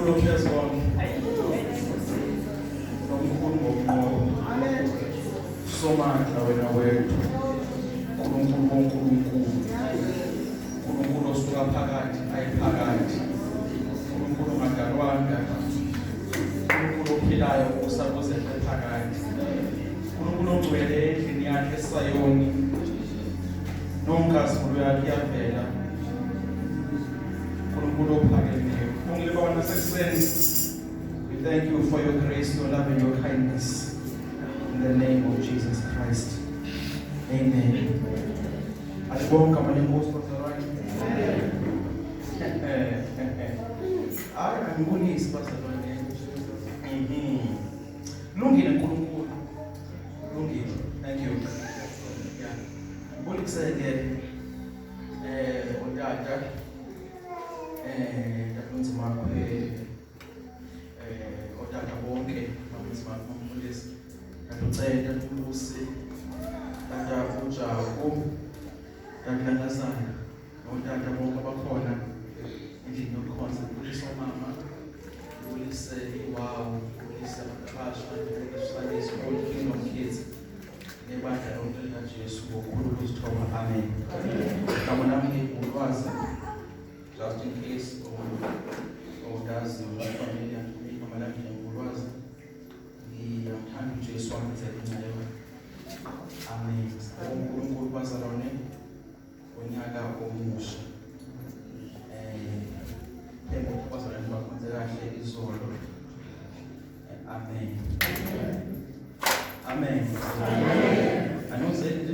uNkulunkulu ophezu konke. uNkulunkulu ngokunqoba. Somandla wena wethu. uNkulunkulu woNkulunkulu. uNkulunkulu osuka phakathi ayiphakathi. uNkulunkulu ongadalwanga. uNkulunkulu ophilayo usabuze phakathi. uNkulunkulu ogcwele endlini yakhe eSayoni. Nonkazimulo yakhe yavela. uNkulunkulu ophakemeyo. Ungile baba nasekuseni. We thank you for your grace, your love and your kindness. In the name of Jesus Christ. Amen. Alibonga malengosi bazalwane. Angibonisi bazalwane. Lungile uNkulunkulu. Lungile. Thank you. Yeah. Ngibonise-ke utata takunzima otata bonke takunzima kumfundisi tatuceda tulusi tata uJabu takulangazana notata bonke abakhona endlini yokukhonza kulisa mama kulise iwawu kulise abaqashwa kulise all kingdom kids nebandla lonke likaJesu ngokukhulu isithoba amen. Ngabona uLwazi just in case or does familiar igama lakhe uLwazi ngiyamthanda uJesu wangizelela amen. uNkulunkulu bazalwane onyaka omusha bazalwane bakhonze kahle izolo amen. Amen. I know say it.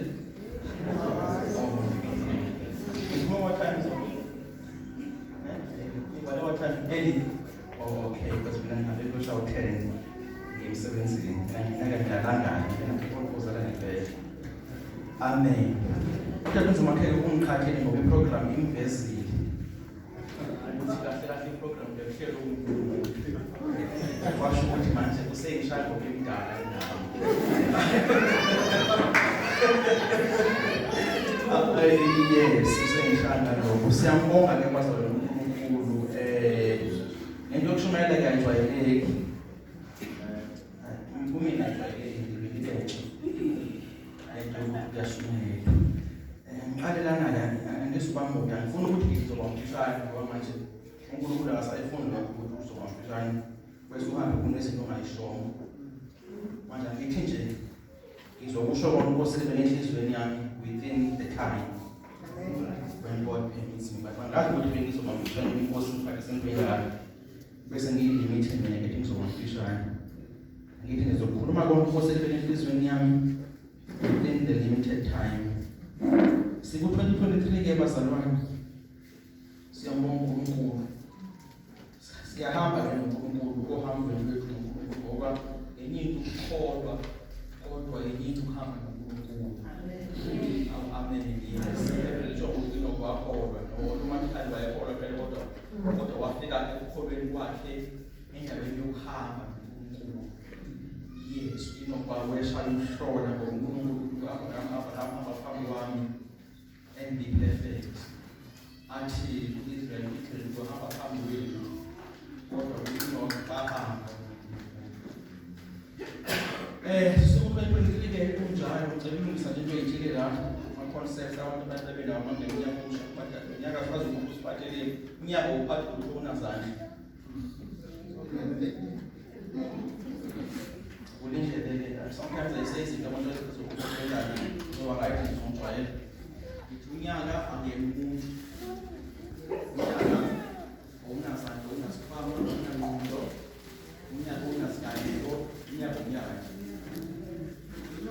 It's more time. What time? Early. Oh, okay. Because we don't have to push out 10. Game 17. Amen. Uyalenza makhaya ungikhathele ngoba iprogram imvezile. Ukuthi kahle iprogram lehlelo uNkulunkulu. Kwasho ukuthi manje kusengishaya ngokudala nawo. Yes, kusengishaya lokho. Siyambonga ke bazalwane uNkulunkulu. Into yokushumayela kuyajwayeleki. Kumina ajwayeleki ngibike. Ayikuyashumayela. Ngiqalelana la ngisibamba ngifuna ukuthi ngizoba umfishane ngoba manje uNkulunkulu akasayifuni lokho ukuthi uzoba umfishane. Bese uhambe kunezinto ongayishongo. Manje ngithi nje ngizokusho konke okosebenzele enhlizweni yami within the time. When God permits me. But ngathi ukuthi bengizoba umfishane inkosi ngifake sengibekala. Bese ngiyilimited mina ngithi ngizoba umfishane. Ngithi ngizokhuluma konke okosebenzele enhlizweni yami within the limited time. Siku 2023 ke bazalwane. Siyambonga uNkulunkulu. Siyahamba ke noNkulunkulu ohambweni lwethu noNkulunkulu ngoba enye into ukukholwa kodwa enye into ukuhamba noNkulunkulu. Amen. Yes. Ngisho ukuthi nokwakhona noma mhlawumbe bayakholwa phela kodwa wafika ekukholweni kwakhe endaweni yokuhamba noNkulunkulu. Yes, inokwawesha umhlola ngoNkulunkulu ahamba phambi kwami and be perfect. Athi Israel kuhamba phambi kwethu. Kodwa bahamba. Sokuqeqekile kunjalo ngicela ulungisa into eyithile la ama-concepts abantu basebenza amangeni uyakusha kubathatha unyaka kwazi ukuthi usiphathele unyaka uphathe ukubona zandla. Ulindlelele sometimes I say izinto abantu ezizokwenza ngoba ngayithi ngizomjwayela. Unyaka angena umuntu. Unyaka unasandla unasifama unamuntu. Unyaka unasikayelo unyaka unyaka.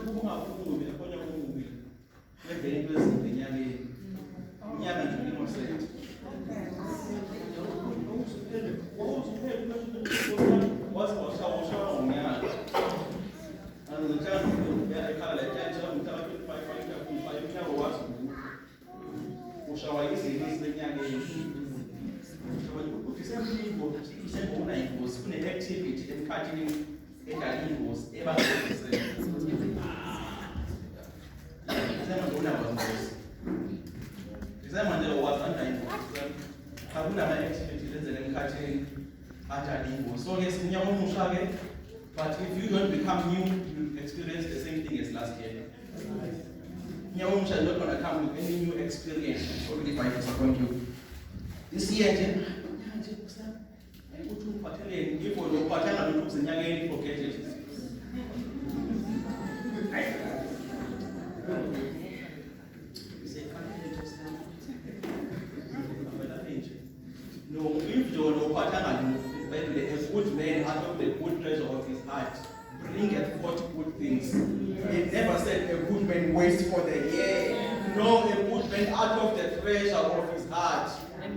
Kungaphumi yakhona kungubi. Levele into ezimbi enyakeni. Unyaka nje innocent. Washa unyaka. Angicathi ekhala la tshela umntana 25 unyaka wazi ushawa izinto ezinyakeni. Usemlibo isengona ingozi kune-activity emkhathini edala ingozi ebangezise. Sema wazi. Sema nje wazanda ingozi. Hakuna activity lenzele emkhathini So yes, but if you don't become new, you experience the same thing as last year. You're not going to come with any new experience. Sorry if I disappoint you. This year, forget it. No, if you don't know, a good man out of the good treasure of his heart bringeth forth good things. It never said a good man waits for the year. No, a good man out of the treasure of his heart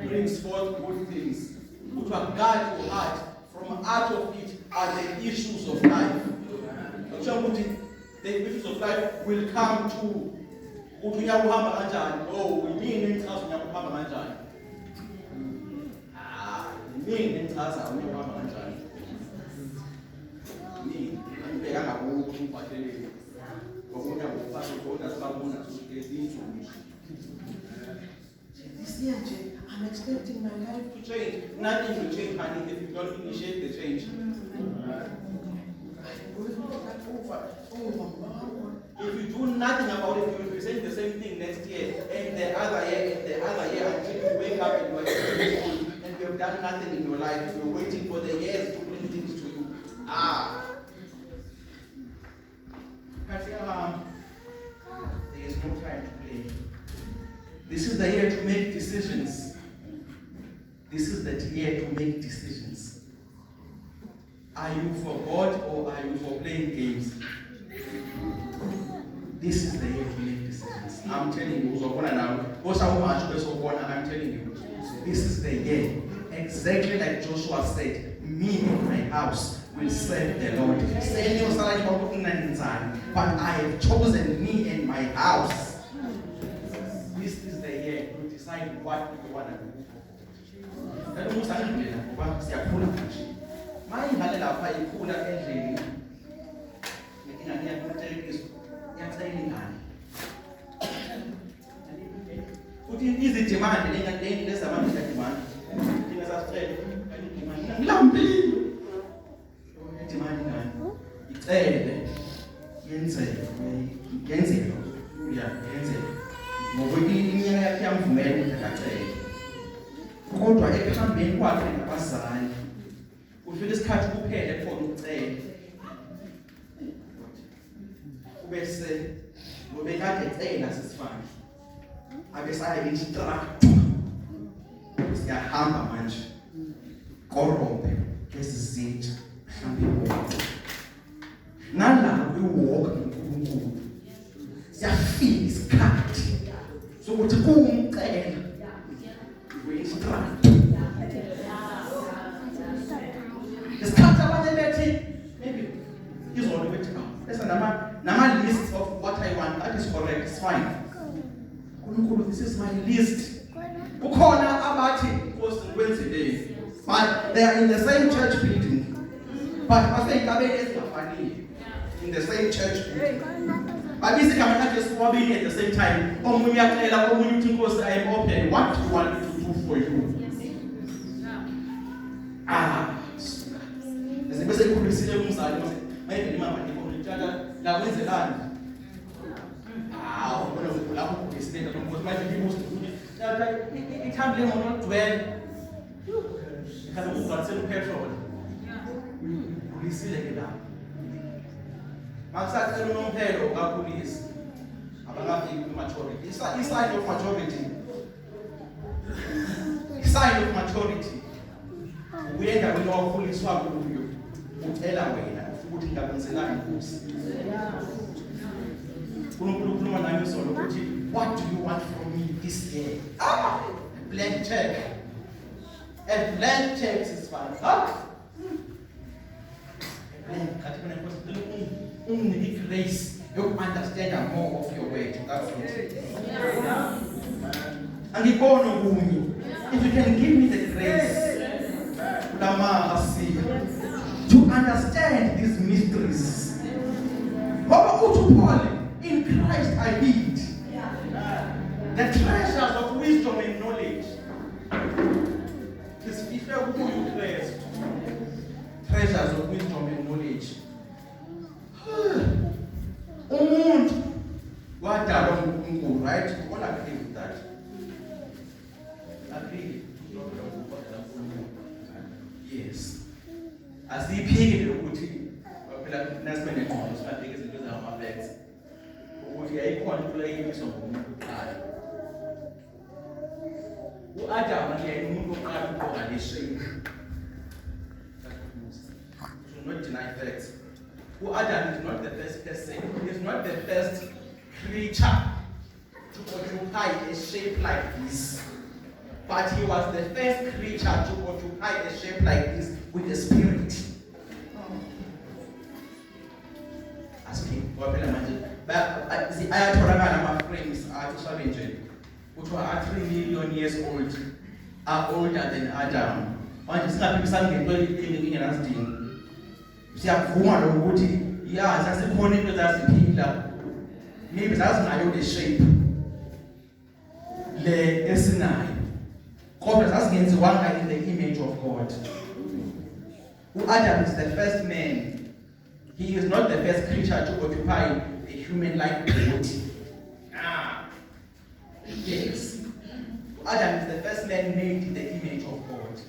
brings forth good things. Which will guard your heart. From out of it are the issues of life. The issues of life will come to. No, we mean in terms of this year, I'm expecting my life to change. Nothing will change, honey, if you don't initiate the change. If you do nothing about it, you will present the same thing next year, and the other year, until you wake up and you are and you have done nothing in your life. You're waiting for the years to bring things to you. There is no time to play. This is the year to make decisions. This is the year to make decisions. Are you for God or are you for playing games? This is the year to make decisions. I'm telling you, I'm telling you, this is the year. Exactly like Joshua said, me and my house will serve the Lord. But I have chosen me and my house. This is the year to decide what you want to do. Is it demand? Kodwa ekuhambeni kwakhe nabazali ufika isikhathi kuphele khona ukucela ubese lobekade ecela sisifana abesaya ngithi siyahamba manje korombe esizitha mhlawumbe nalapho iwalk noNkulunkulu siyafika isikhathi sokuthi kumcela isikhathi abanye bethi maybe izolo bethi bese nama list of what I want. That is correct, it's fine. Nkulunkulu, this is my list. Kukhona abathi Nkosi kwenzile, but they are in the same church building, but baseyintabeni ezingafaniyo in the same church building. Babisi kama nathi sikwabili at the same time. Omunye uyaxela, omunye uthi Nkosi I am open. What do you want me to do for you? Bese kukhulumisile umzali mase maybe mama ndikhulutshaka la kwenzelani. Ubona lapho kuyisidenda ngokuthi manje ngimuse ukuthi tata ithambe ngono dwell. Kana ukugcwalisela upetrol. Ulisile ke la. Makusacela unomphelo kakhulisi. Abangafiki ku-maturity. Sign of maturity. Sign of maturity. Uyenda wena wakhuliswa kuyo. Ucela wena ukuthi ngakwenzelani Nkosi. Kukhuluma nami solo ukuthi what do you want from me this year? Blank check. A blank check is fine. Only grace, you understand more of your way. That's it. And if you can give me the grace to understand these mysteries. Paul, in Christ I hid the treasures of wisdom and knowledge. His who you praise. treasures of wisdom and knowledge. Umuntu wadalwa nguNkulunkulu, right? All agree with that. Agree. Yes. Asiyiphiki ukuthi phela nasimene ngqondo singaphiki izinto ezingama-facts. Ukuthi ayikhona into eyimiswa ngumuntu oqala. U-Adam yena umuntu oqala ukubonga le-shape. Should not deny facts. Adam is not the first person. He is not the first creature to occupy a shape like this. But he was the first creature to occupy a shape like this with the spirit. Asking, ayatholakala ama-frames athi shabenje kuthiwa are 3 million years old are older than Adam. Manje singaphikisani ngento engenasidingo. Siyavuma lokuthi ya sasikhona into zaziphila maybe zazinayo le shape le esinayo kodwa zazingenziwanga in the image of God. Adam is the first man. He is not the first creature to occupy a human-like body. Yes. Adam is the first man made in the image of God.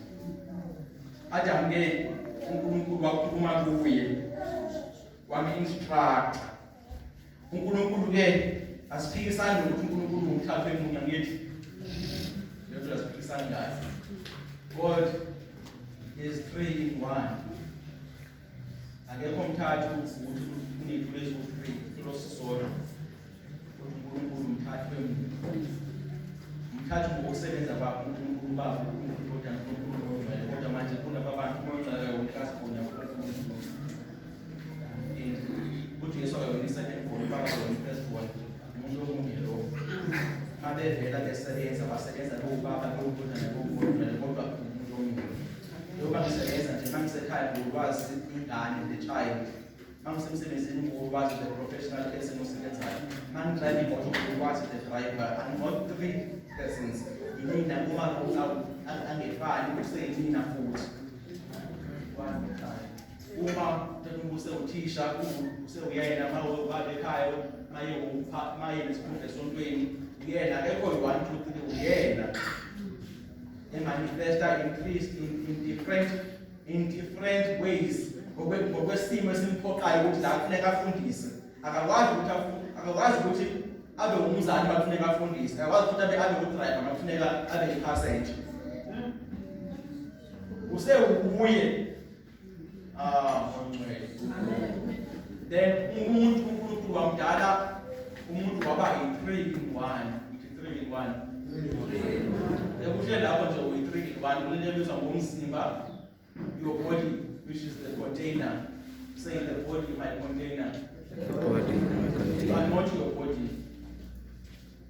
Adam ke uNkulunkulu wakhuluma kuye wami-instruct. uNkulunkulu ke asiphikisani ukuthi uNkulunkulu umthathu emunye ngithi lento asiphikisani ngayo. God is 3 in 1. Akekho umthathu ukuthi unethu lezo 3 filosofisodwa. uNkulunkulu umthathu emunye. Umthathu ngokusebenza kwakhe uNkulunkulu baba uNkulunkulu kodwa manje kunabantu boncayo uNkulunkulu khona ukuthi Yesu akayonisa emvolo baba first one umuntu omungelo mabevela besebenza basebenza lo baba lo kodwa kodwa umuntu omungelo lo basebenza nje mangisekhaya ngolwazi ingane the child mangisemsebenzini ngolwazi the professional person osebenzayo mangidrive imoto ngolwazi the driver and not 3 persons yini uma angefani kuseyini futhi one time uma ubuse uthisha usewuyena mawe ekhaya maye nesikhundla esontweni uyena akekho 1 2 3 uyena emanifesta in different ways ngokwesimo esimphoqayo ukuthi la kufuneka afundise akakwazi ukuthi abe umzali bakufuneka afundise akakwazi ukuthi abe udriver bakufuneka abe ipassenger usewuye then uNkulunkulu wamdala umuntu waba yi-3 in 1. Ithi 3 in 1. Ekuhle lapho nje uyi-3 in 1 ulelebizwa ngomzimba, your body which is the container. Say the body my container. The body my container. You are not your body.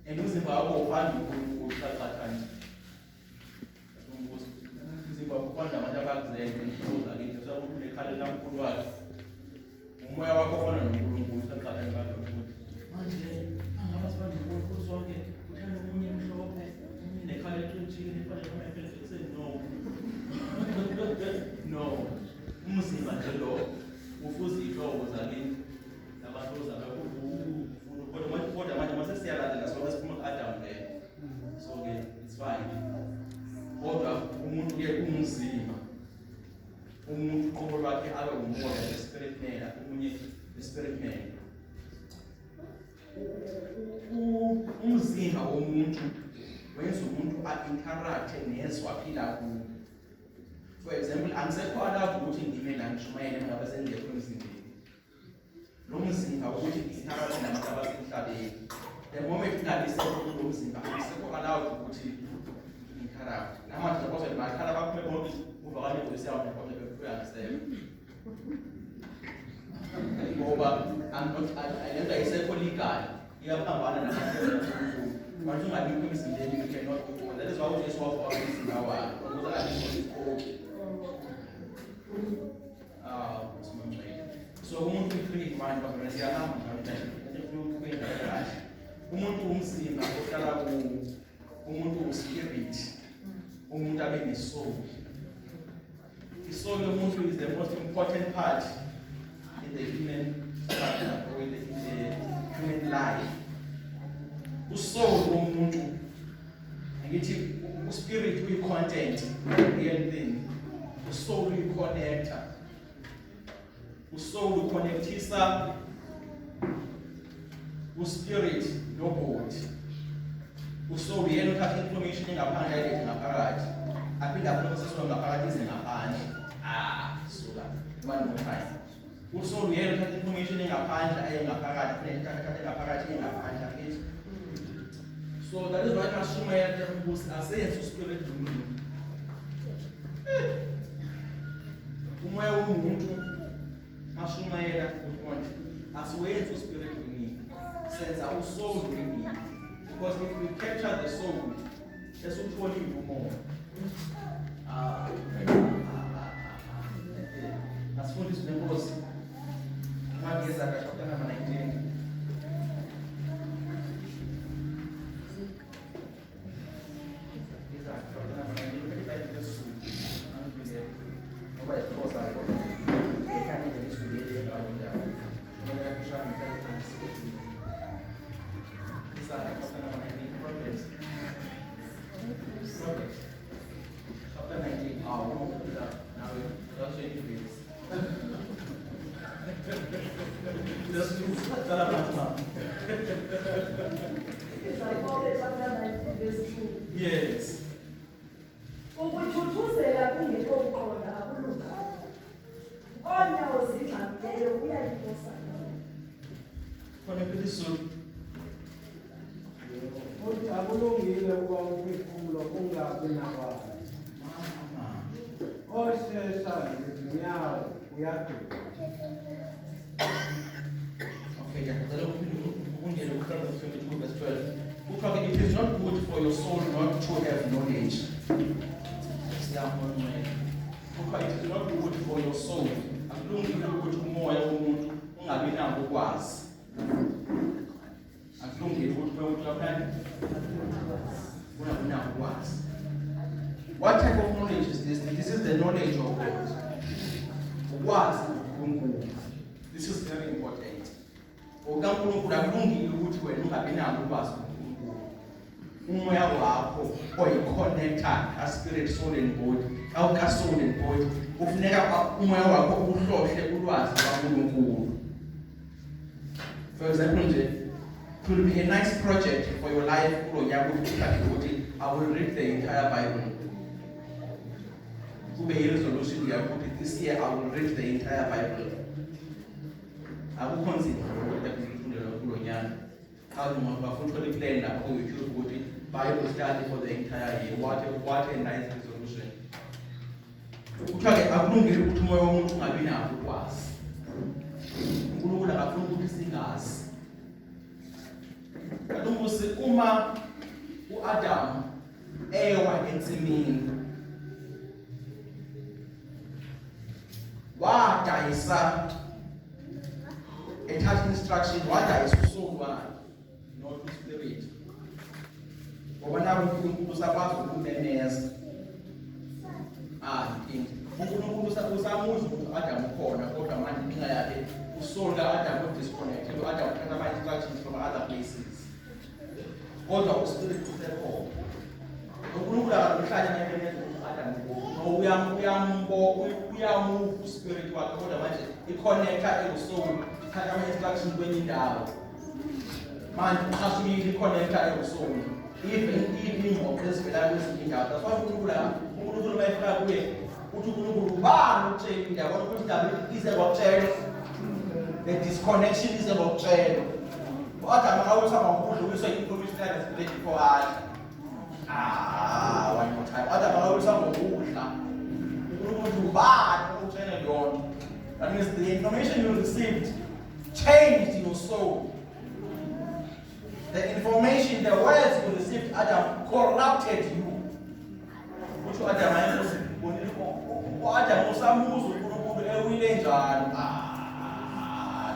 And umzimba wakho ufanda ukuqaqaqana. Umzimba ufanda abantu abakuzele ukuza kithi sokuthi lekhalela uNkulunkulu wakhe. Umoya wakho ufana noNkulunkulu uqaqaqana ngakho ukuthi manje angabasibani uNkulunkulu sonke uthanda umunye mhlophe umunye lekhala eqinile ifana noma no umzimba nje lo ufuza ihlobo zakini labantu zabe kodwa manje mase siyalandela sonke siphuma ku-Adam le so ke it's fine kodwa umuntu ke umzimba umuntu uqobo lwakhe abe umoya le-spirit man omunye le-spirit man umzimba womuntu wenza umuntu a-interact nezwe aphila kuwo. For example, angisekho allowed ukuthi ngime la ngishumayele ngabe sengekho emzimbeni. Lo mzimba ukuthi interact nabantu abasemhlabeni. The moment ngabe sekho lo mzimba angisekho allowed ukuthi interact. Namanje kodwa bakhala bakho bonke uvakale ngosiyawo kodwa bekuyangisela. Ngoba ayenda isekho legal. Iyaphambana nabantu abakhulu. Manje ungabikho emzimbeni you cannot do that. That is why we just walk out umzimba wakho. Ukuze abe so umuntu uyi-3 manje bakho siyahamba ngayo umuntu umzimba ohlala kuwo umuntu uspirit umuntu abe nesoul soul yomuntu is the most important part in the human structure or in the human life. Usoul womuntu, ngithi uspirit uyi-content, real thing. Usoul uyi-connector. Usoul uconnectisa uspirit nobody. Usoul yena uthatha information engaphandle ayilethe ngaphakathi. Aphinde aphoseswe ngaphakathi ize ngaphandle. Suka. One more time. Usoul yena uthatha information engaphandle aye ngaphakathi, aphinde athathe ngaphakathi aye ngaphandle. So that is why Mashumayela was asenze uspirit womuntu. Umoya womuntu Mashumayela umuntu asiwenze uspirit womuntu. Senza usoul womuntu. Because if we capture the soul, that's what you do more. As for this members, one is that chapter number 19. Yes. Ukuthuthuzela kungekho uqonda akulunga. Onyawo zingxamileyo uyayiphosa. Khona phela isizulu. Uthi akulungile ukuba umphefumulo ungabi nabantu. Oshesha ngezinyawo uyaduka. Okay, yeah. Proverbs 22 verse 12. It is not good for your soul not to have knowledge. It is not good for your soul. Akulungile ukuthi umoya womuntu ungabi nako ukwazi. Akulungile ukuthi umuntu aphane ungabi nako ukwazi. What type of knowledge is this? This is the knowledge of God. Ukwazi uNkulunkulu. This is very important. UNkulunkulu akulungile ukuthi wena ungabi nako ukwazi uNkulunkulu. Umoya wakho oyi-connector ka-spirit, soul and body, awuka-soul and body, ufuneka umoya wakho uhlohle ulwazi kaNkulunkulu. For example nje, it will be a nice project for your life kulo nyaka ukuthi I will read the entire Bible. Kube i-resolution yakho ukuthi this year I will read the entire Bible. Akukho nzima ukufundela kulo nyaka. Awuma bafuna i-plan lapho uyithuka ukuthi Bible study for the entire year. What a nice resolution. Kuthiwa-ke akulungile ukuthi umoya womuntu ungabi nako ukwazi. uNkulunkulu akafuna ukuthi singazi. Kalumbusi uma uAdam ewa ensimini wadayisa ethatha instruction wadayisa usoul wakhe not uspirit. Ngoba naku uNkulunkulu usakwazi ukumemeza. uNkulunkulu usamuzwa ukuthi uAdam ukhona kodwa manje inkinga yakhe usoul kaAdam udisconnected. uAdam uthatha ama-instructions from other places. Kodwa uspirit usekhona. uNkulunkulu akahlali ngememeza uAdam uyamove uspirit wakhe kodwa manje i-connector ewusoul ithatha ama-instructions kwenye indawo. Manje uxhasuyile i-connector ewusoul. Even ingxoxo ezivela kwezinye indawo. That's why uNkulunkulu mayefika kuye uthi uNkulunkulu ubani utshela indaba ukuthi indaba ize ngokutshela. The disconnection ize ngokutshela. uAdam akawusama ngokudla uyiswa i-information yakhe before akhe. One more time. Adam akawusama ngokudla. uNkulunkulu ubani utshela yona. That means the information you received changed your soul. The information, the words you received, Adam, corrupted you. Which Adam Adam usamuzwa uNkulunkulu ewile njalo.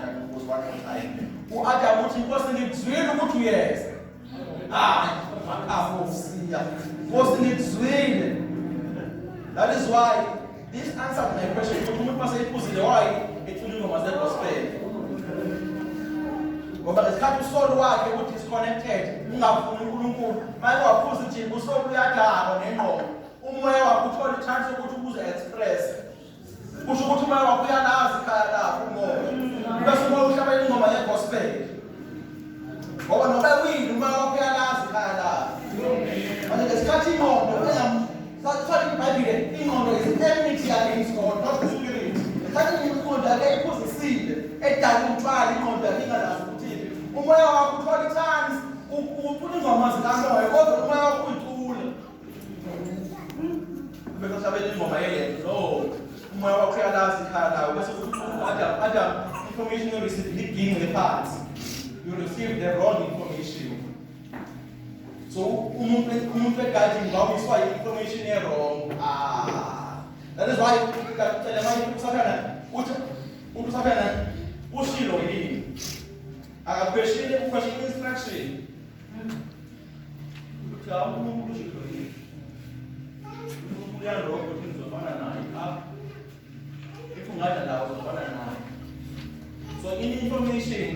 That was one time. uAdam uthi inkosi ngikuzwile ukuthi uyeza. Makafosiya. Inkosi ngikuzwile. That is why This answered my question. Umuntu mase iphuzile why ethula ingoma ze-gospel. Ngoba ngesikhathi usolo wakhe ukuthi disconnected, ungafuni uNkulunkulu, manje waphuza nje usolo uyadala nengqondo. Umoya wakho uthola i-chance ukuthi ubuze express. Kusho ukuthi umoya wakho uyalazi ikhaya lakho umoya. Bese umoya uhlabela ingoma ye-gospel. Ngoba noba wini umoya wakho uyalazi ikhaya lakho. Manje ngesikhathi ingqondo sathi iBhayibheli ingqondo is enmity against God, not the spirit. Sathi ingqondo ake iphuzisile edala umthwalo ingqondo ingalazi ukuthi umoya wakho uthola i-chance ucula ingoma zikamoya kodwa umoya wakho uyicula. Bese uhlabela ingoma yeyena. No. Umoya wakho uyalazi ikhaya lakho bese Adam information you receive leaking in the past. You receive the wrong information. So umuntu egadini ngawubiswa information wrong. That is why ngicela manje usaphana ushilo yini. Akakweshile ukweshile instruction. Uthi umuntu ushilo yini. Umuntu uyalo ukuthi ngizofana naye. Ungada lawo uzofana naye. So information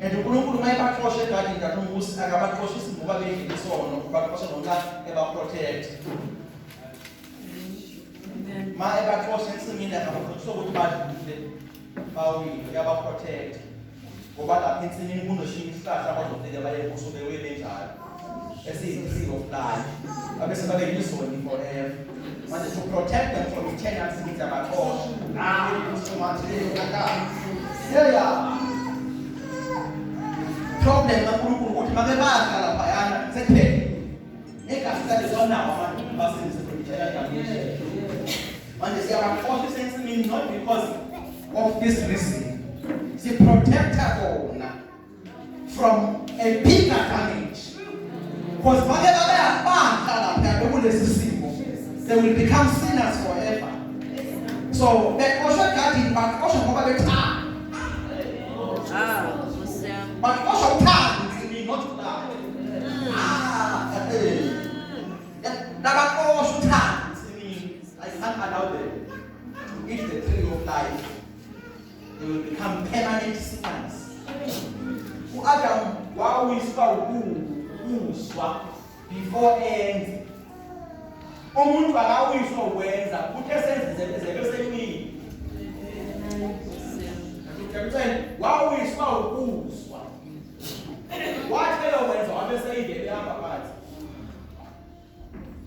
and uNkulunkulu mayebaxosha egadini kaNkulunkulu akabaxoshisi ngoba beyisono baxosha ngoba ebaprotect. Mayebaxosha ensimini akabaxosha ukuthi badlule bawile yabaprotect. Ngoba lapha ensimini kunoshinga isihlahla abazofika baye kuso bewele njalo. Esiyisi of life. Abese babe yisoni forever. Manje to protect them from eternal sins abaxosha. Yeah. Problem kaNkulunkulu ukuthi makebadla lapha yana sekuphela. Ekasithathe zonawo abantu basenze eternal damnation. Manje siyabaxosha sensimini not because of this reason. Si protect bona from a bigger damage. Because makebabeyabadla lapha kulesi simo, they will become sinners forever. So beqosha egadini baqosha ngoba bethanda. But also time to be not to die. That also time to me, I can't allow them to eat the tree of life. They will become permanent sinners. Adam, while we spoke, before end. Umuntu akawisho wenza uthe senze wawiswa ukuzwa wathi lo wenza wabe seyindele hamba phansi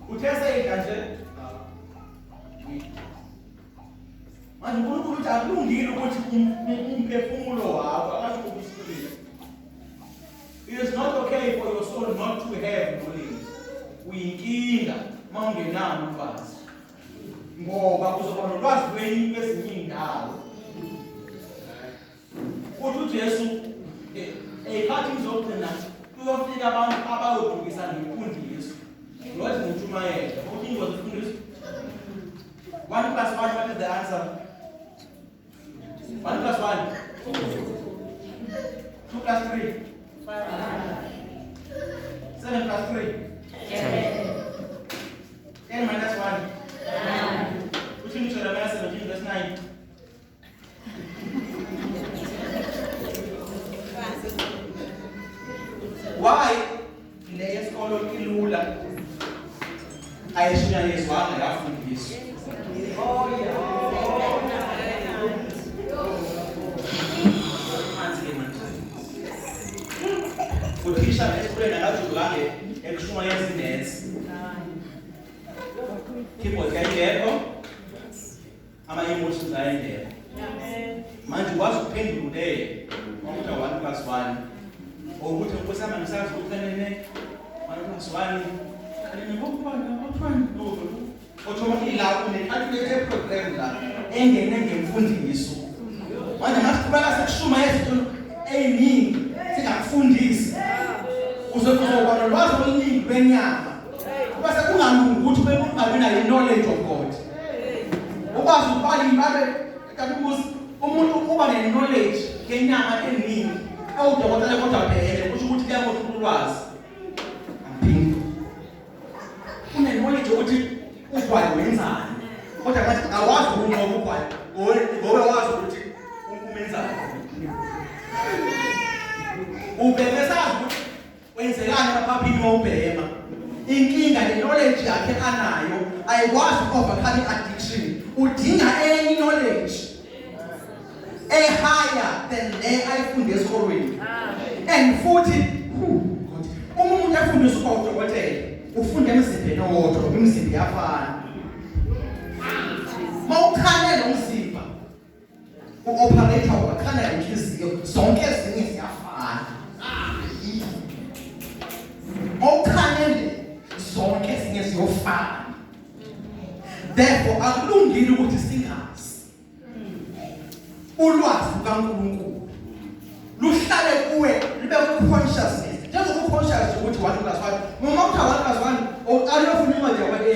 uthe seyidla nje manje uNkulunkulu uthi akulungile ukuthi umphefumulo wakho akasho ukusiphila. It is not okay for your soul not to have knowledge. Uyinkinga mawungenalo ulwazi ngoba uzoba nolwazi lwezinye ezinye indawo. Uthi uJesu ekhathi ngizogcina kuyofika abantu abayodukisa ngemfundiso. Lwathi ngutshumayela. Uthi ngizofundisa 1 + 1, what is the answer? 1 + 1. 2 + 3. 5. 7 + 3. 10 - 1. Which in Jeremiah 17:9. Why? Le yesikolo ilula. Ayishiya yezwana yafundiswa. Oh yeah. Uthisha esikoleni akajulange ekushuma yezinets. Keyboard kayingekho. Ama-emotions ayingekho. Manje wazi ukuphendula ukuthi 1 + 1. Ukuthi ukusama ngisazi ukuthenene 1 + 1 kanene ngokubona no automatically la une-calculator program la engene ngemfundiso. Manje ngathi kubala sekushuma yezinto eziningi singakufundisi uzokuba nolwazi oluningi lwenyama kuba sekungalungi ukuthi ungabi nayo knowledge of God. Ukwazi ukubhala imibhalo kaBusi umuntu uba ne-knowledge ngenyama eningi awudokotela kodwa phela kusho ukuthi kuyamotha ulwazi. Amphinda une-knowledge ukuthi ukwazi wenzani kodwa manje awazi ukunqoba ugwayi ngoba wazi ukuthi umenzani. Ubebesazi ukuthi wenzekani lapha ubhema. Inkinga knowledge yakhe anayo ayikwazi overcome addiction. Udinga enye knowledge higher than le ayifunde esikolweni. And futhi umuntu efundisa udokotela ufunda emzimbeni owodwa ngoba imizimba iyafana. Mawukhanela umzimba u-operator wakhanela inhliziyo zonke ezinye ziyafana. Mawukhanele zonke ezinye ziyofana. Therefore akulungile ukuthi singazi ulwazi lukaNkulunkulu luhlale kuwe libe ku-consciousness. Njengoba u-conscious ukuthi 1 plus 1 noma uthi 1 plus 1 awuyofuna incwadi yakwa-A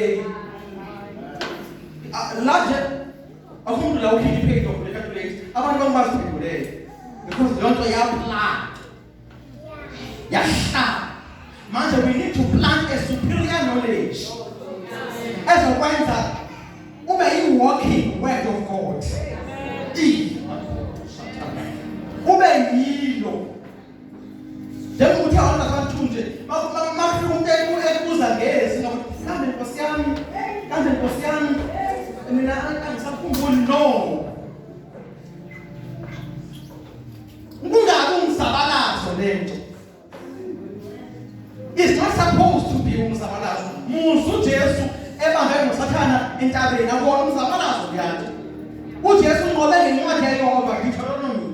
laje akumntu la ukhipha ipage of the calculate abantu bangabazi ukubhulela because lonto yaplant yahlala. Manje we need to plant a superior knowledge ezokwenza ube yi-walking word of God. Ube yilo njengokuthi abantu abathunje mafika umuntu ebuza ngezi ngokuthi kambe Nkosi yami mina angisakhumbuli no. Kungabi umzabalazo lento. It's not supposed to be umzabalazo. Musu Jesu ebambe noSathana entabeni abona umzabalazo yakhe. uJesu unqobe ngencwadi yaYehova Deuteronomy.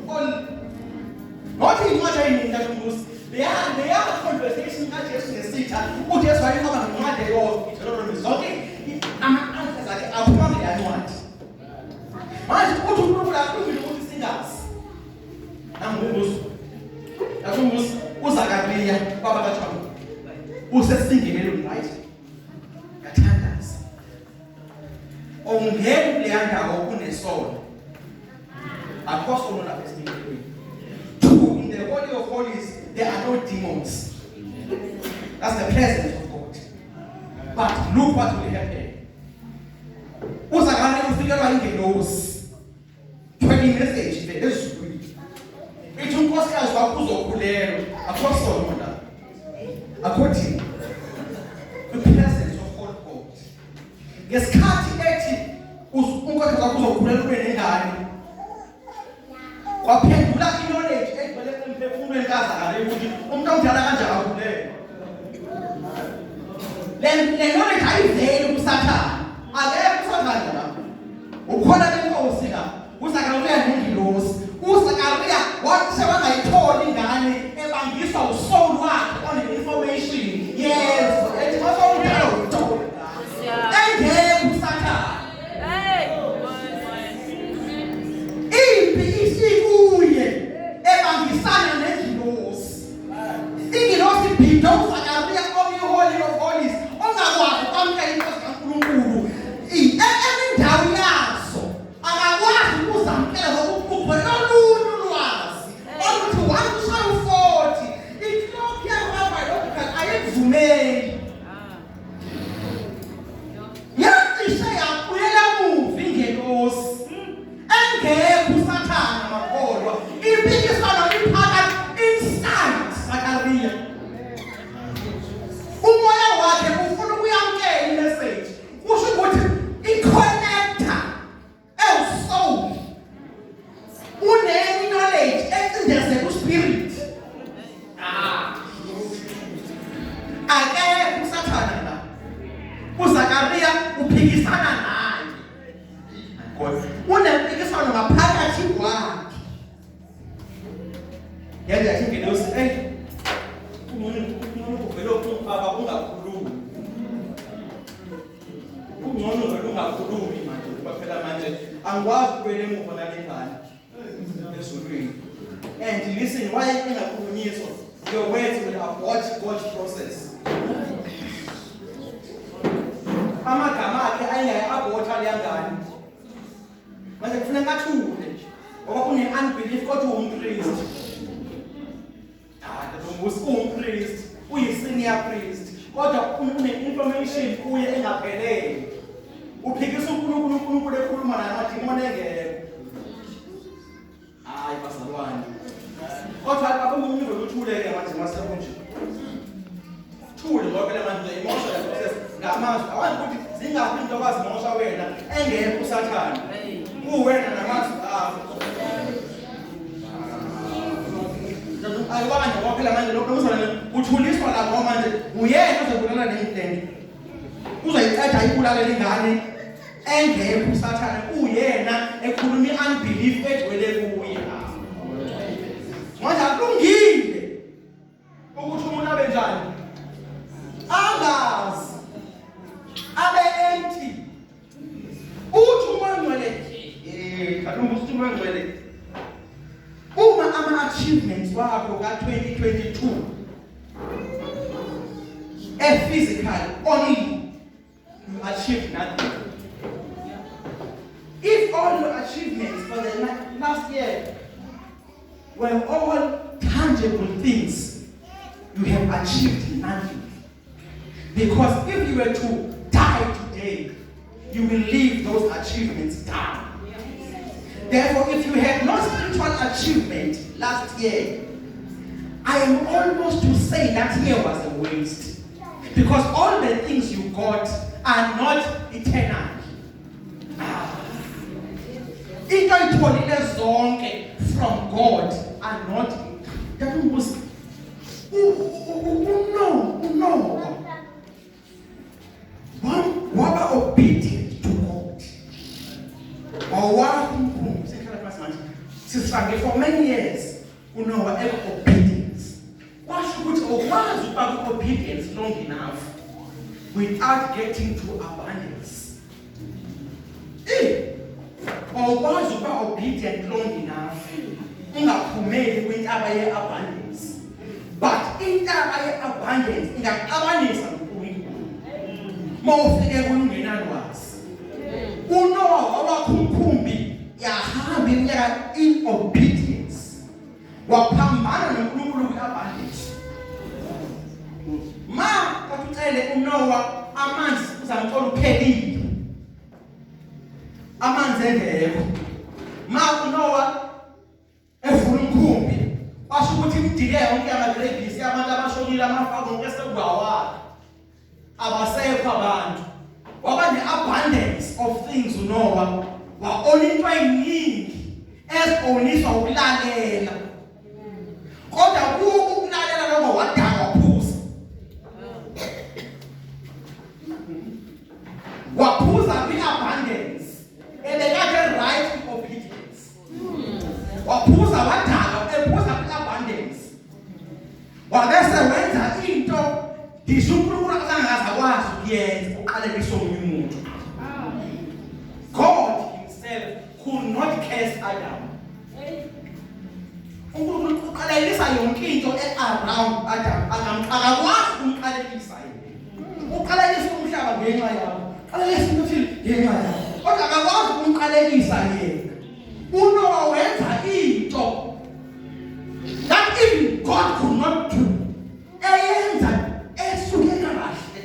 Not incwadi eyiningi kaMusa. They are conversation kaJesu nesitha. uJesu wayinqoba ngencwadi yaYehova Deuteronomy. Zonke ama-answers akhe aphuma kule ncwadi. Manje uthi uNkulunkulu akulungile ukuthi singazi. Nambuzo uZakariya baba kaJohn usesingeni right. Yathandaza. Ongeke kuleya ndawo kunesono. Akho sono lapha esingeni. In the Holy of Holies there are no demons. That's the presence of God. But look what will happen. uZakariya ufikelwa ingelosi. 20 message there is ithi unkosikazi wakho uzokhulelwa akho sono la. According the presence of Holy God. Ngesikhathi ethi unkosikazi wakho uzokhulelwa ube nengane. Waphendula knowledge egcwele emphefumulweni kaZakariya ukuthi umuntu omdala kanjani akhulelwe. Le knowledge ayiveli kuSathane. Akekho uSathane la. Ukhona lenkosi la. uZakariya nengilosi. uZakariya wathi wangayitholi ingane ebangiswa usoul wakhe on information. Yes, ethi masomdala uthola. Engeke uSathane. Impi isikuye ebangisana nengilosi. Ingilosi iphinda uZakariya Holy of Holies ongakwazi ukwamkela inkosi kaNkulunkulu. Emindawo yazo akakwazi ukuzamkela ngokukhupha lolunye ulwazi oluthi 1-40 iklokhu yakwaBiological ayikuvumeli. Yacishe yabuyela muva ingelosi. Engeke uSathane makholwa. Impikisano iphakathi inside Zakariya. Umoya wakhe ufuna ukuyamkela imessage. Kusho ukuthi i-connector soul une-knowledge ecindezela uspirit. Akekho uSathane la. uZakariya uphikisana naye. Unempikisano ngaphakathi kwakhe. Yenza ingelosi uNkulunkulu vele ukumfaka ungakhulumi. Ungcono vele ungakhulumi manje kuba phela manje angikwazi ukubele emuva nalengane ezulwini. And listen, why engakhulunyiswa? Your words will abort God's process. Amagama akhe ayingayi-abort leya ngane. Manje kufuneka athule ngoba une-unbelief kodwa uwumpriest. Uwumpriest, uyi-senior priest. Kodwa une-information kuye engaphelele. Uphikisa uNkulunkulu ekhuluma naye amadimoni engekho. Hayi bazalwane. Kodwa abamunye uthuleke manje masekunje. Thule ngoba phela manje emotional process ngamazwi awazi ukuthi zingaphi into abazimosha wena engekho usathana. Kuwena namazwi akho. Ayibanje ngoba phela manje lokho umsana uthuliswa la ngoba manje uyena ozobulala lento. Uzoyiceda ibulale ingane engekho usathana uyena ekhuluma iunbelief egcwele kuye. Manje akulungile ukuthi umuntu abe njani. Angazi abe empty. Uthi umangcwele kalungu uthi umangcwele uma ama-achievements wakho ka-2022 physical only you achieved nothing. If all your achievements for the last year were all tangible things, you have achieved nothing. Because if you were to die today, you will leave those achievements down. Therefore, if you had no spiritual achievement last year, I am almost to say that year was a waste. Because all the things you got are not eternal. Into itholile zonke from God are not that was no. Waba obedient to God. Or for many years, obedience. Why should we obedience long enough without getting to abundance? Or was you obedient long enough? Ungaphumeli kwintaba ye-abundance. But intaba ye-abundance ingaqabanisa noNkulunkulu. Mawufike kungenalwazi. uNoah wabakhumkhumbi yahamba iminyaka in obedience. Waphambana noNkulunkulu kwi-abundance. Ma kakucele uNoah amanzi uzamthola uphelile. Amanzi engekho. Ma uNoah efuna umkhumbi washo ukuthi imdike yonke amagrebhisi abantu abashonile amafako onke sekubawaka abasekho abantu waba ne-abundance of things uNoah wa-ona into eyiningi eziboniswa ukulalela kodwa kuwo ukulalela lokho wadaka waphuza kwi-abundance ebekade right obedience waphuza wadaka ephuza kwi-abundance wabese wenza into ngisho uNkulunkulu akangazakwazi ukuyenza uqalekisa omunye umuntu. God himself could not curse Adam. uNkulunkulu uqalekisa yonke into around Adam akakwazi ukumqalekisa yena. Uqalekisa umhlaba ngenxa yakho. Uqalekisa into ngenxa yakho. Kodwa akakwazi ukumqalekisa yena. uNoah wenza into that even God could not do. Eyenza esuke kahle.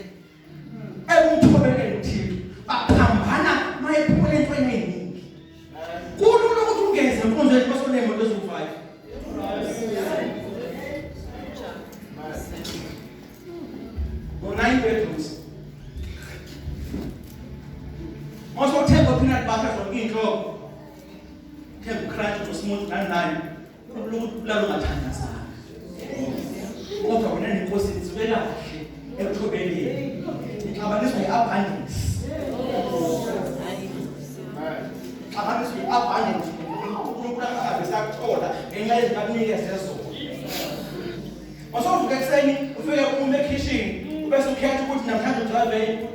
Ebumthobelele uThixo. Baphambana mayephumele entweni eyiningi. Kulula ukuthi ungeze inkonzo yethu basolemo lezo-5. Ngo-9 bedrooms. Mase uthenga peanut butter from inhloko. Uthenga ucrunch usmooth nani. Kulula ungathandazana. Kodwa wena nenkosi nisuke kahle ekuthobeleni. Ixabaniswa yi-abundance. Ixabaniswa yi-abundance. uNkulunkulu akabe sakuthola ngenxa yezinto akunikeze zona. Masovuka ekuseni ufike ume ekitchen ubese ukhetha ukuthi namhlanje udrayive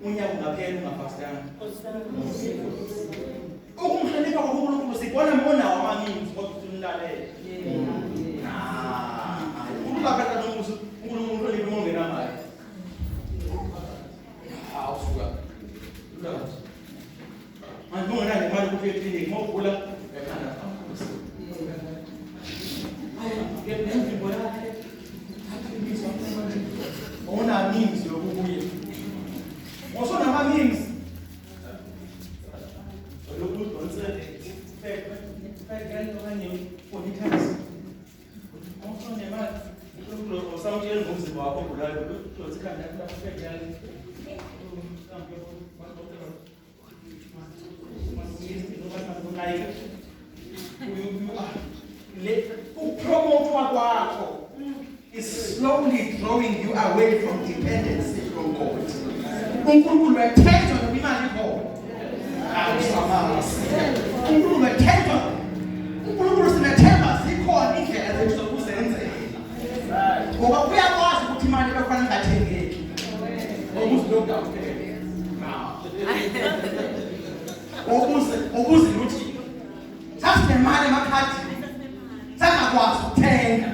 unyaka ungaphela ungafastanga. Ukumhlonipha kwaNkulunkulu sibona monawo amaninzi kodwa simlalele. Ulapha nomusa uNkulunkulu oliphi mongenamali. Awusuka. Ulapha. Manje ungena nemali ukuthi eclinic mawugula ekhanda. Get them to go out. uNkulunkulu wethenjwa ngoba imali ikhona. uNkulunkulu wethenjwa. uNkulunkulu sinethemba zikhona indlela zethu zokuzenzela. Ngoba uyakwazi ukuthi imali befana ingathengeki. Okuzilokhu ukuze ukuthi sasinemali emakhadini sangakwazi ukuthenga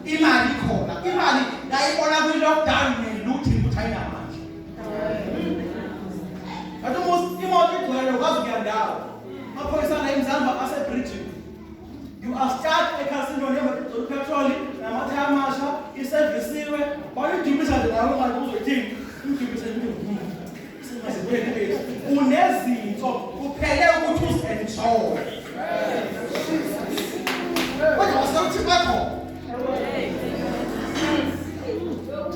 imali ikhona. Imali ngayibona kwi-lockdown neluthi ukuthi ayinamandla. Kanti imoto igcwele ukwazi ukuya ndawo. Amaphoyisa la eMzansi asebridging. You are stuck ekhasini petrol namathaya amasha isevisiwe bayidumisa nje nawe manje uzoyithini umdumisa unezinto kuphele ukuthi uzenjoy. Kodwa wasawuthi bakho.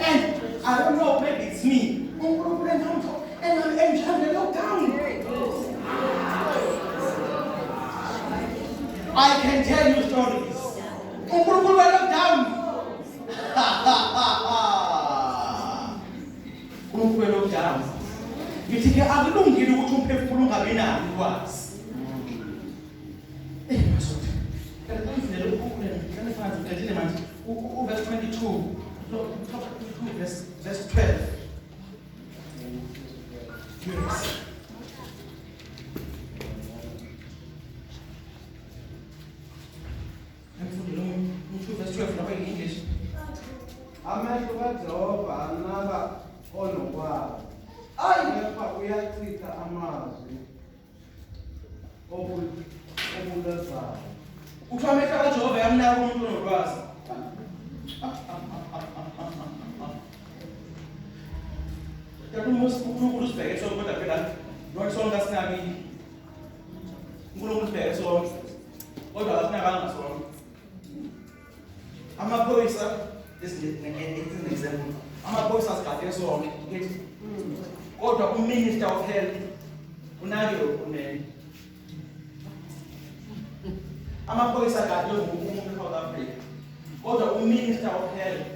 And I don't know, maybe it's me. uNkulunkulu enamtho enjani lockdown. I can tell you stories. uNkulunkulu lockdown. uNkulunkulu lockdown. Ngithi ke akulungile ukuthi umphefumulo ungabi nalo ukwazi. Masothi. Kanti ngifundele ukukhuleka kanti manje ngidedile manje verse 22. So chapter 22 verse 12. Yes. Verse 12 now in English. Amehlo kaJehova anaka onoKwazi. Ayingekho uyachitha amazwi okulezayo. Uthiwa amehlo kaJehova yamnaka umuntu onoKwazi. Kanti uNkulunkulu usibheke sonke kodwa phela not sonke asinakile. uNkulunkulu usibheke sonke kodwa asinakanga sonke. Amaphoyisa this is an example. Amaphoyisa asigade sonke ngithi kodwa uMinister of Health unake ukhonene. Amaphoyisa agade umuntu eSouth Africa kodwa uMinister of Health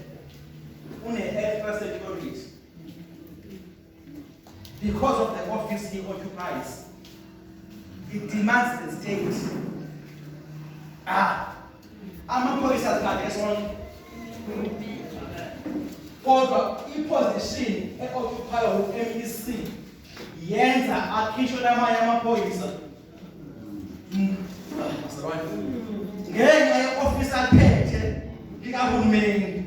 une-extra security because of the office he occupies. It demands the state. Amaphoyisa agade sonke kodwa iposition e-occupy u-MEC yenza akhishwe lamanye amaphoyisa ngenxa ye-office aphethe likahulumeni.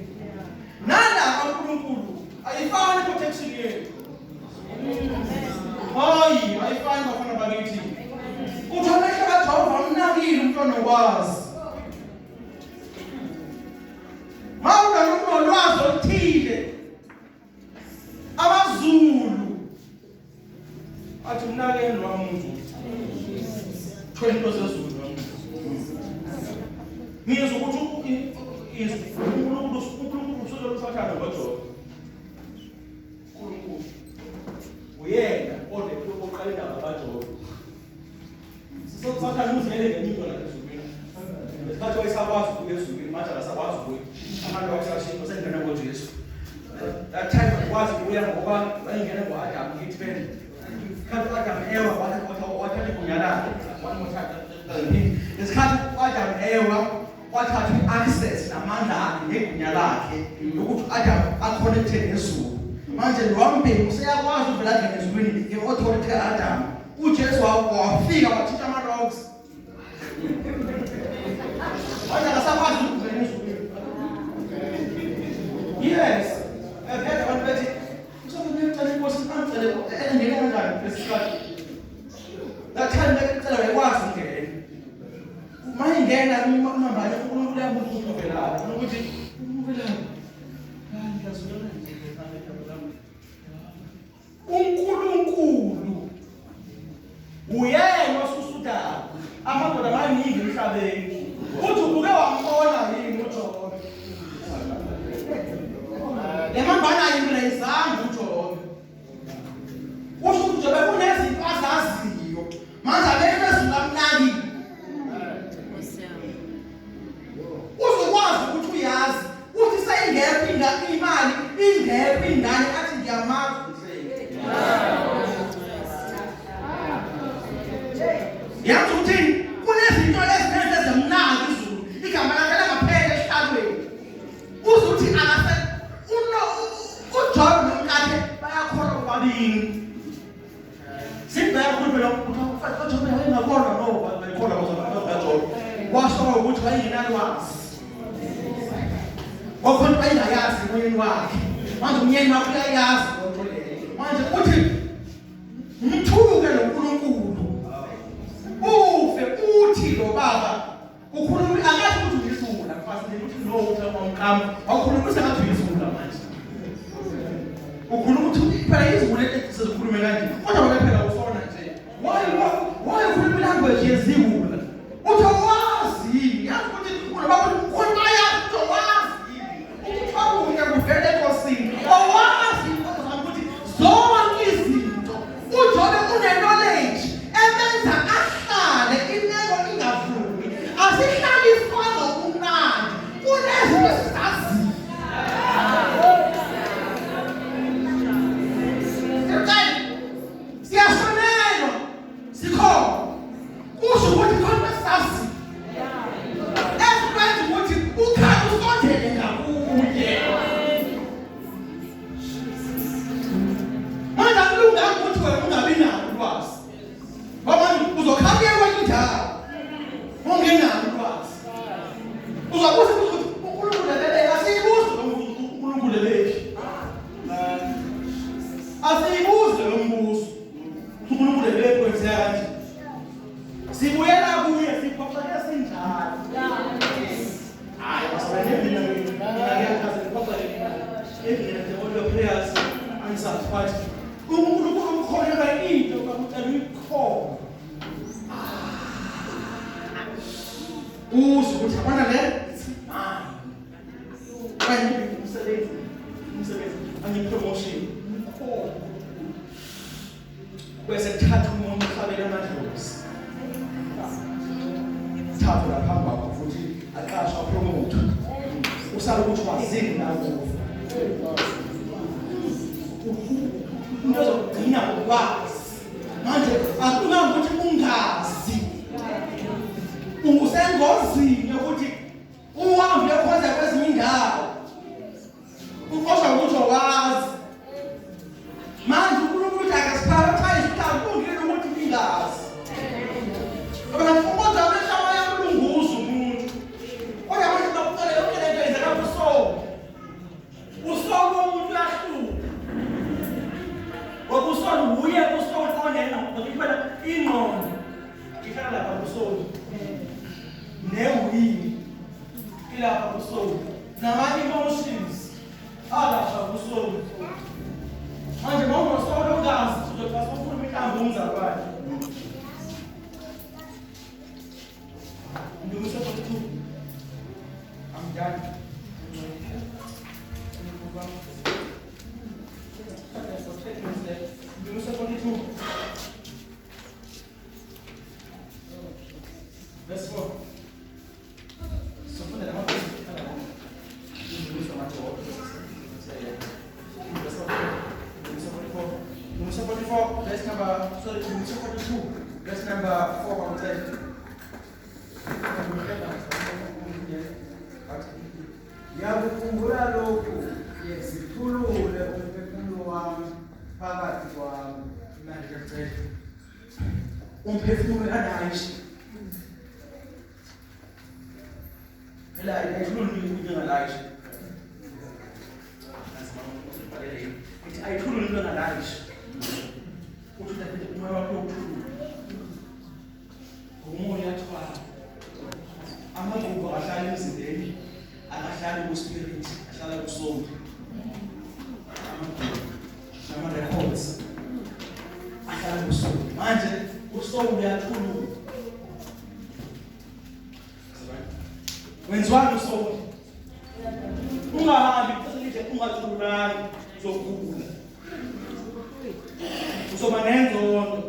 Nalapha uNkulunkulu ayifani protection yethu. Hayi ayifani bafana bakithi. Uthi amehlo kaJehova amnakile umuntu onoKwazi. Mawuna nolwazi oluthile amaZulu athi mnakeni lwamuntu 20% zezulu ngizwe ukuthi uNkulunkulu usololufathana ngoJehova. uNkulunkulu uyena oqala indaba kaJehova. Sisokufathana uzele ngenyiko laphezulu. Isikhathi wayesakwazi ukuya ezulwini manje akasakwazi ukuya. Abantu bakusashini basengena ngoJesu. That time was ukuya ngoba bayingena ngoAdam ngithi phela. Isikhathi uAdam Eva wathatha igunya lakhe. One more time. Isikhathi uAdam Eva wathatha i-access namandla akhe negunya lakhe ukuthi uAdam aconnected nezulu. Manje lwambeni useyakwazi uvela ngene ezulwini nge-authority kaAdam. uJesu wafika wathinta ama-rocks. Manje akasakwazi ukuvela ezulwini. Yes. I've heard about that. So the time was answered and you know that time that I was again. My again, I mean, my mother, uNkulunkulu yabuza uvela ukuthi uvela. uNkulunkulu uyena osusuthayo. Amadoda amaningi emhlabeni. Uthi ubuke wambona yini uJohn? Lemambana ayimlezanga uJohn. Usho ukuthi nje kunezinto azaziyo. Manje abekho ezinamnaki. Uzokwazi ukuthi uyazi bobabini sibheka ukuthi phela uJobe wayengakholwa ngoba bayikholwa ngoba washo ukuthi wayengenalwazi wakhona wayengayazi umyeni wakhe manje umyeni wakhe uyayazi lonto leyo manje uthi ngithuke noNkulunkulu ufe uthi lo baba ukhuluma akathi ukuthi uyisula mfasini uthi no uthi wamqama wakhuluma ngathi uyisula manje ukhuluma ukuthi phela izulu esizokhuluma kanje kodwa wena phela usona nje why ukhuluma language yezibula uthi wazi yazi ukuthi unababa ukhuluma yazi uthi wazi ukuthi kuvele enkosini owazi ukuthi zonke izinto uJobe une-knowledge emenza ahlale imeko ingavumi asihlali ifana kumnandi kunezinto esizaziyo siyashonelwa sikhona kusho ukuthi khona sazi esikwenza ukuthi ukhaya usondele ngakuye manje akulunganga ukuthi wena ungabi nalo ulwazi ngoba uzokhakelwa indawo ungenalo ulwazi uzabuza ukuthi uNkulunkulu lelele asiyibuze lo uNkulunkulu lelele asiyibuze lo mbuzo uNkulunkulu lelele kwenza kanje sibuyela kuye siphoxeke sinjalo hayi basebenza mina ngiyakhaza ngiphoxeke the audio prayers answered but uNkulunkulu umkholela into kakucela uyikhona uze ukuthi abana le kanye umsebenzi angipromotion ukhona bese thatha umuntu ukhabela amadlozi thatha lapha kwakho futhi aqashwa promote usala ukuthi wazini nawo into zokugcina ukwazi manje akulunganga ukuthi ungazi usengozini ukuthi uhambe uyokhonza kwezinye indawo ukosha ukuthi wazi manje uNkulunkulu akasiprioritize ukuthi ungene ukuthi ingazi ngoba umonza amehlo ayamlunguza umuntu kodwa manje bakucela yonke lento yenzeka kusobo umuntu uyahluka ngoba usobo uye kusobo onena ngoba phela ingqondo ihlala lapha kusobo newini ilapha kusobo nama-emotions alapha kusobo manje uma unosobo ungazi uzoqasa ukhuluma inhlamvu umzalwane Umphefumulo 42 I'm done Umphefumulo 42 verse 4 Sofunda lama verse number 42 verse number 4 on 10 Ngiyakukhumbula lokhu sithulule umphefumulo wami phakathi kwami imali kaCela umphefumulo anayishi phela ayithululi into engalayishi ithi ayithululi into engalayishi uthi lapha umoya wakho uthulule umoya uyathwala amagqubu ahlala emzimbeni akahlali kuspirit ahlala kusoul ama-records ahlala kusoul manje usoul uyathulula wenziwani usoul ungahambi kuselide ungathululani uzogula uzoba nenzondo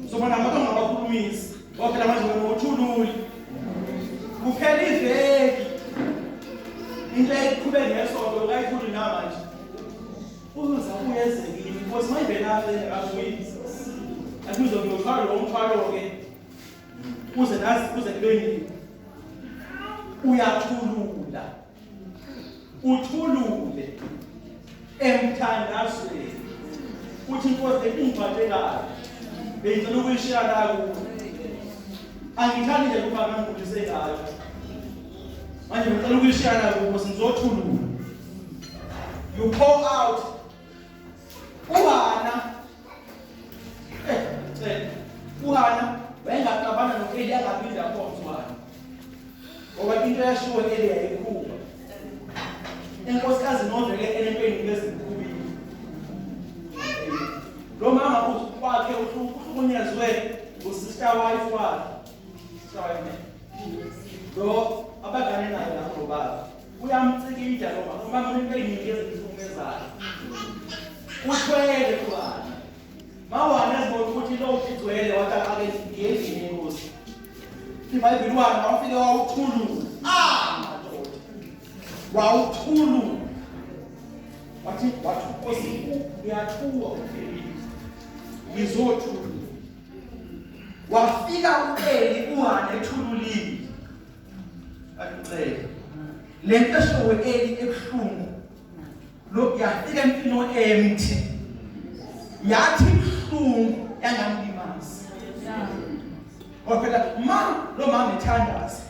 uzoba nabantu angabakhulumisi ngoba phela manje wena uthulule kuphela iveki into eqhubeka ngesonto kayikhulu namanje uza uyezekile because manje lapha akuyisi akuzokuthwala lo mthwalo ke uze nazi kuze kubeni uyathulula uthulule emthandazweni uthi inkosi ungiphathe kahle bengicela ukuyishiya la kuwe angithandi nje ukuba ngangibulise ngayo manje ngicela ukuyishiya la kuwe sizothulula you pour out Uhana wayengaqabana noEli angaphinda khona ngoba into yashiwo Eli yayikhupha inkosikazi novele enempeni ngezikhubini lo mama kwakhe uhlukunyezwe usister wife wakhe lo abagane naye lapho baba uyamtsikida lo mama unempeni ngezikhumezana uthwele khona mawana ezibona ukuthi lo uthigcwele wathi ake ngiyezini inkosi iBhayibheli wafike wawuthulula madoda wawuthulula wathi inkosi ngiyathuwa ngizothulula wafika uEli uhana ethululile acela lento eshowe Eli ebuhlungu lo yafika empino empty yathi ibuhlungu yangamlimazi ngoba lo mama ethandaza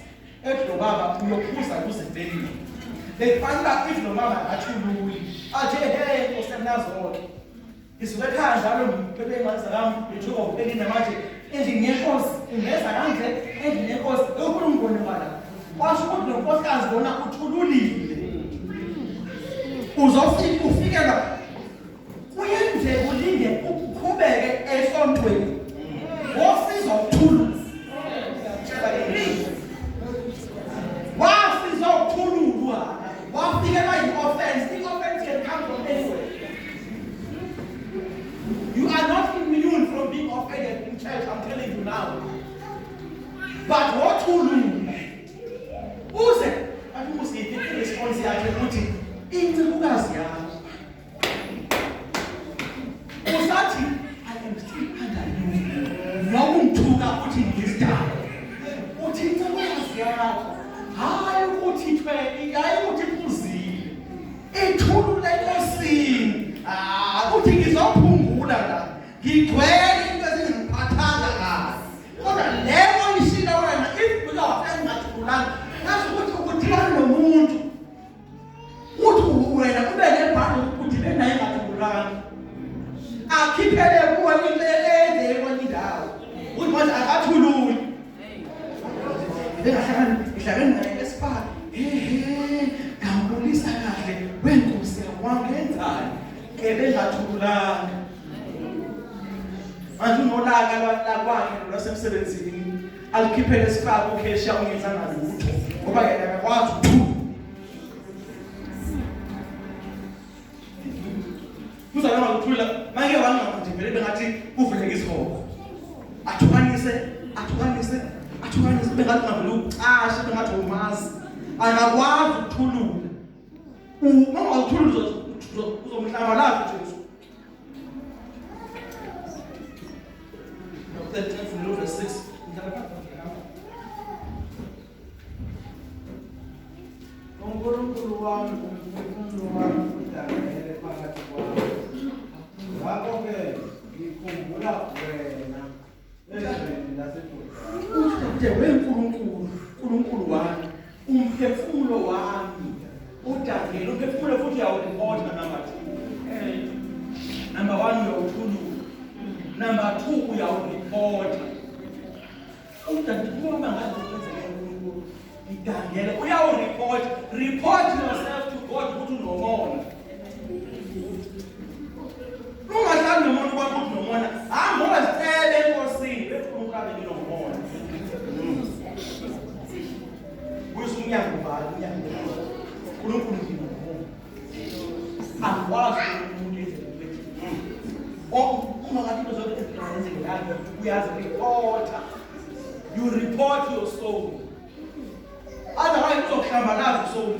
ethi lo baba uyophuza kuzivelile bekufanele if lo mama athululi athi hey Nkosi nazo-ke isuke ekhaya njalo bebengaza kami bethuka uPelina manje endlini yenkosi ungeza kanje endlini yenkosi uNkulunkulu ngibala washo ukuthi lo nkosikazi bona uthululile uzofika ufike la uyende ulinde uqhubeke esontweni wosiza ukuthula wasiza ukuthululwa wafika la i-offense can come from anywhere. You are not immune from being offended in church, I'm telling you now. But what will you uze akumuziphi response yakhe ukuthi incikukazi yakho usathi I am still under you nokungithuka ukuthi ngisidala uthi incikukazi yakho hayi ukuthi ithwele hayi ukuthi iphuzile ithulule enkosini ukuthi ngizophungula la ngigcwele into ezingiphathanga kahle kodwa leyo ishila wena if because engathulanga ukuthi ukudibana nomuntu uthi wena ube nebhalo ukuthi benaye ngathulanga akhiphele kuwe inhlelele ekwendawo uthi manje akathululi ngihlangene naye esipha ngambulisa kahle wenkosi wangenzani ebengathulanga manje unolaka lwakwakhe lwasemsebenzini alikhiphele esifaka ukhesha ungenzanga lutho ngoba yena akakwazi ukuthula uzalama ukuthula manje wangaphathi vele bengathi kuvuleke isihoko athukanise bengathi ngavele ucashe bengathi umazi akakwazi ukuthulula uma ungathulula uzomhlamba lapho Jesu verse 6 uNkulunkulu wami umphefumulo wami udangele phakathi kwami ngakho-ke ngikhumbula wena ezweni laseJordani uNkulunkulu wami umphefumulo wami udangele umphefumulo futhi uyawuripota number 2 number 1 uyawuthulula number 2 uyawuripota udangele ngazi ukwenzeka uNkulunkulu idangele report yourself to God ukuthi unomona ungahlali nomuntu kwakho ukuthi unomona ngoba sicela enkosini bekuNkulunkulu abe nginomona umnyango ubhala umnyango uNkulunkulu nginomona akwazi umuntu ezenze uma ngathi into zonke ezenzekelayo uyazi you report your soul otherwise uzokuhlamba nazo soul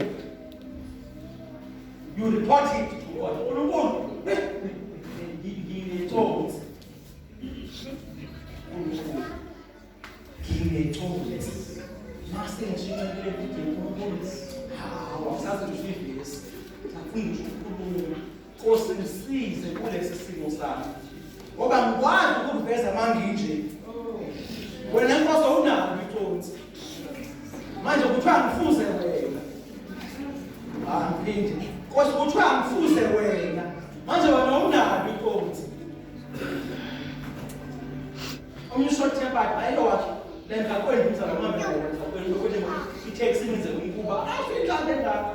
you report it to God uNkulunkulu nginethonsi mase ngishintshile ukuthi uNkulunkulu awusazi ukuthi ifesi afuna uNkulunkulu Nkosi ngisize kulesi isimo sami. Ngoba ngikwazi ukuveza manginje. Wena Nkosi unalo iconsi. Manje kuthiwa ngifuze wena. Ngiphinde. Nkosi kuthiwa ngifuze wena. Manje wena unalo iconsi. Umshort tempered ayilokho lenza kwenza umzamo wami kwenza ukuthi i-taxi inze umkuba ayihlande ngapha.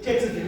Taxi the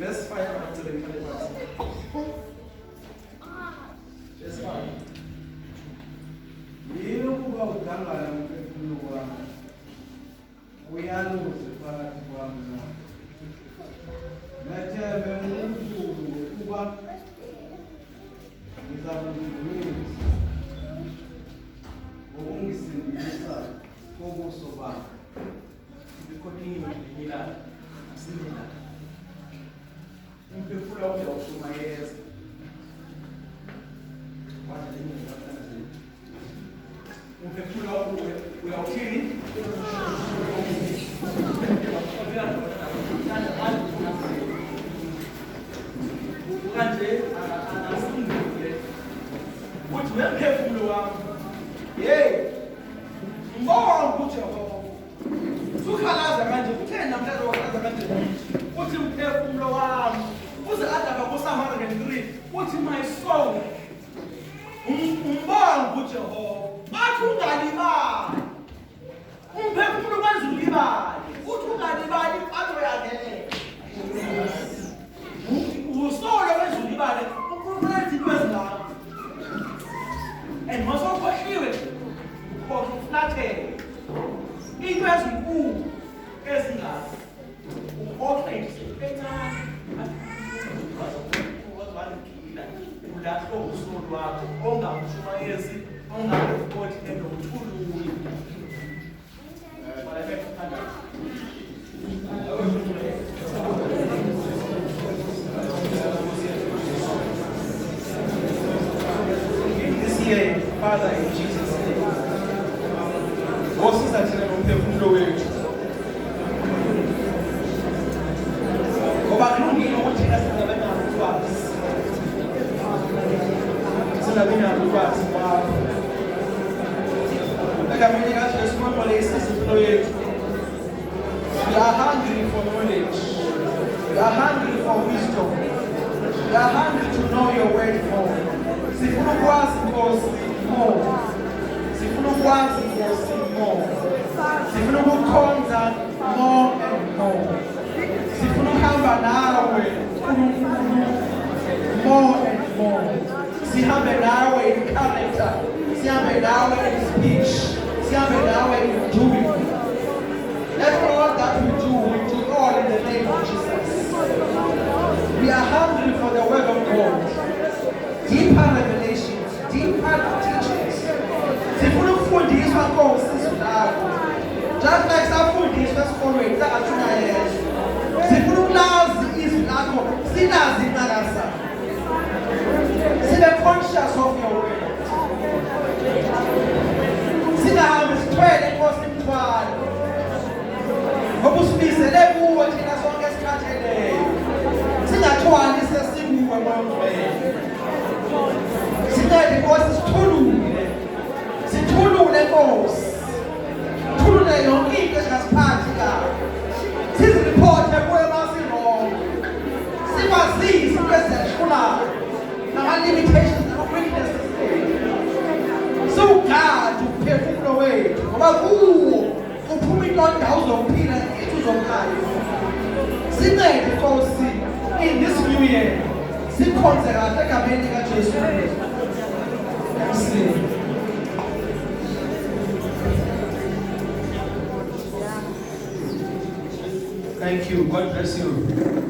Verse 5 after the Verse 5. Yebo kuba udangala umphefumulo wami. Uyaluze phakathi kwami nawe. Methembe uNkulunkulu ukuba ngizakudumisa ngokungisindisa kobuso bakhe. Continue with similar. Umphefumulo wakhe awushumayeza. Umphefumulo wakhe uyawuthini? Kanje asindile. Uthi wemphefumulo wami. Hey! Mbonga uJehova. Sukhalaza manje kuthena namhlanje wakhalaza manje. Uthi umphefumulo wami. Uze adaba kuSpm 103. Uthi my soul. Umbonga uJehova. Bathi ungalibali. Umphefumulo kwenza ulibali. Uthi ungalibali impatho yakhe. Usolo kwenza ulibali. uNkulunkulu enza into ezingaka. And masokhohliwe ukhohle uflathele. Into ezinkulu ezingaka. Ukhohle encane. Ulahlo usolo lwakho ongamshumayezi ongakukothi enothululi. This year, Father, in Jesus' name. Ngosizathele nomphefumulo wethu. Ngoba kulungile ukuthi thina singabe nolwazi. Singabe nolwazi wakho. Egameni kaJesu simbonise isimpilo yethu. We are hungry for knowledge. We are hungry for wisdom. We are hungry to know your word more. Sifuna ukwazi Nkosi more. Sifuna ukwazi Nkosi more. Sifuna ukukhonza more and more. Sifuna ukuhamba nawe uNkulunkulu more and more. Sihambe nawe in character. Sihambe nawe in speech. Sihambe nawe in doing. Let all that we do all in the name of Jesus. We are hungry for the word of God. Deeper revelations, deeper teachings. Sifuna ukufundiswa Nkosi. Just like esikolweni sangathuna yedwa. Sifuna ukulazi izwi lakho, silazi inqala zakho. Sibe conscious of your word. Singahambi sithwele inkosi imthwalo. Ngoba usibizele kuwe thina sonke esikhatheleyo. Singathwali sesikuwe moyeni. Sincede inkosi sithulule. Sithulule Nkosi. Thulule yonke into engasiphathi kahle. Siziriphothe kuwe masirongo. Sikwazise into eziyashulayo. Nama-limitations nama-weaknesses ethu. Siwugade umphefumulo wethu ngoba kuwo uphuma intonda uzophila ithi uzokhaya. Sincede Nkosi in this new year. Sikhonze kahle egameni likaJesu Kristu. Thank you. God bless you.